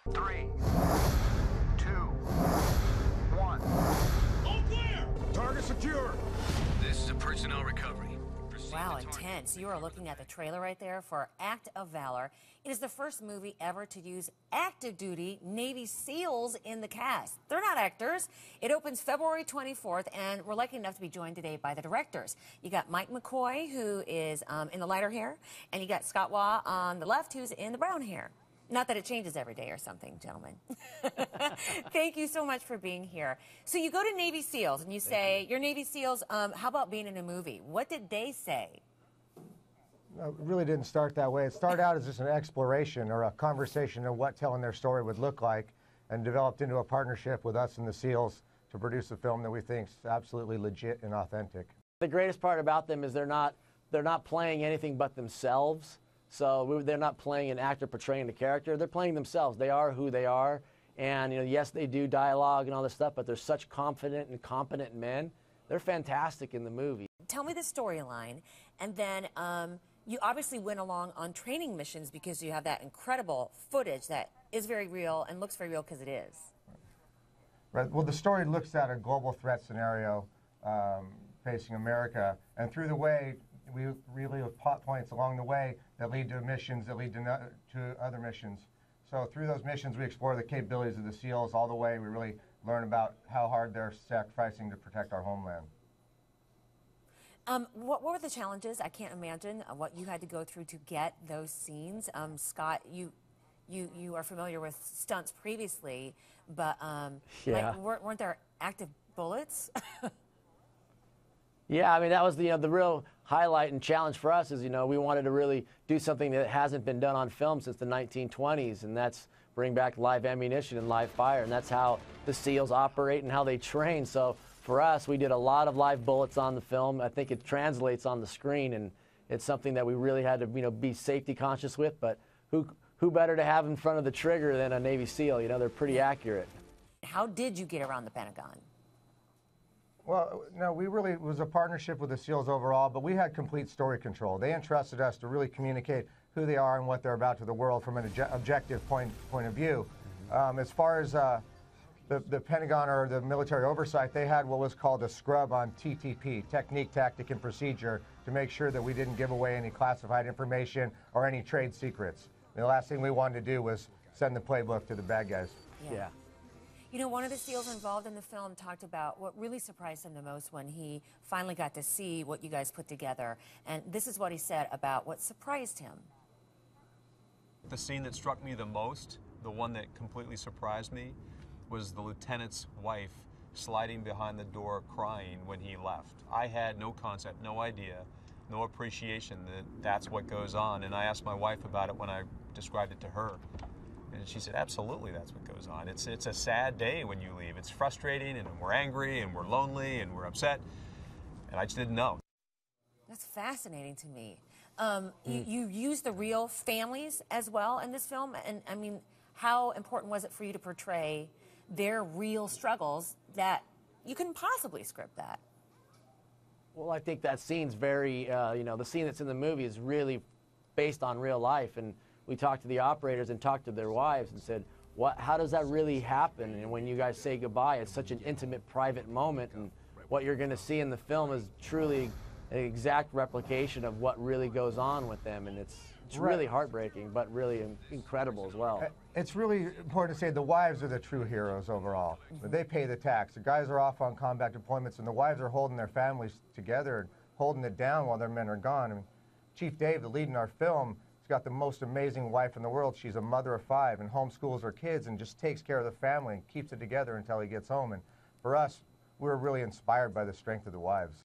3, 2, 1. All clear! Target secure. This is a personnel recovery. Wow, intense. You are looking at the trailer right there for Act of Valor. It is the first movie ever to use active duty Navy SEALs in the cast. They're not actors. It opens February 24th, and we're lucky enough to be joined today by the directors. You got Mike McCoy, who is in the lighter hair, and you got Scott Waugh on the left, who's in the brown hair. Not that it changes every day or something, gentlemen. Thank you so much for being here. So you go to Navy SEALs and you say, you're Navy SEALs, how about being in a movie? What did they say? It really didn't start that way. It started out as just an exploration or a conversation of what telling their story would look like, and developed into a partnership with us and the SEALs to produce a film that we think is absolutely legit and authentic. The greatest part about them is they're not playing anything but themselves. So they're not playing an actor portraying the character. They're playing themselves. They are who they are. And, yes, they do dialogue and all this stuff, but they're such confident and competent men. They're fantastic in the movie. Tell me the storyline. And then you obviously went along on training missions because you have that incredible footage that is very real and looks very real because it is. Right. Well, the story looks at a global threat scenario facing America. And through the way, we really have plot points along the way that lead to missions that lead to other missions. So through those missions, we explore the capabilities of the SEALs all the way. We really learn about how hard they're sacrificing to protect our homeland. What were the challenges? I can't imagine what you had to go through to get those scenes. Scott, you are familiar with stunts previously, but yeah. like, weren't there active bullets? Yeah, I mean, that was the real highlight and challenge for us is, we wanted to really do something that hasn't been done on film since the 1920s, and that's bring back live ammunition and live fire, and that's how the SEALs operate and how they train. So for us, we did a lot of live bullets on the film. I think it translates on the screen, and it's something that we really had to, be safety conscious with, but who better to have in front of the trigger than a Navy SEAL? They're pretty accurate. How did you get around the Pentagon? Well, no, it was a partnership with the SEALs overall, but we had complete story control. They entrusted us to really communicate who they are and what they're about to the world from an objective point of view. As far as the Pentagon or the military oversight, they had what was called a scrub on TTP, technique, tactic, and procedure, to make sure that we didn't give away any classified information or any trade secrets. And the last thing we wanted to do was send the playbook to the bad guys. Yeah. One of the SEALs involved in the film talked about what really surprised him the most when he finally got to see what you guys put together. And this is what he said about what surprised him. The scene that struck me the most, the one that completely surprised me, was the lieutenant's wife sliding behind the door crying when he left. I had no concept, no idea, no appreciation that that's what goes on. And I asked my wife about it when I described it to her. And she said, absolutely, that's what goes on. It's a sad day when you leave. It's frustrating, and we're angry, and we're lonely, and we're upset. And I just didn't know. That's fascinating to me. You use the real families as well in this film. And, I mean, how important was it for you to portray their real struggles that you couldn't possibly script that? Well, I think that scene's very, the scene that's in the movie is really based on real life. And we talked to the operators and talked to their wives and said, how does that really happen? And when you guys say goodbye, it's such an intimate, private moment, and what you're going to see in the film is truly an exact replication of what really goes on with them, and it's really heartbreaking, but really incredible as well. It's really important to say the wives are the true heroes overall. They pay the tax. The guys are off on combat deployments, and the wives are holding their families together and holding it down while their men are gone. I mean, Chief Dave, the lead in our film, got the most amazing wife in the world. She's a mother of 5 and homeschools her kids and just takes care of the family and keeps it together until he gets home. And for us, we were really inspired by the strength of the wives.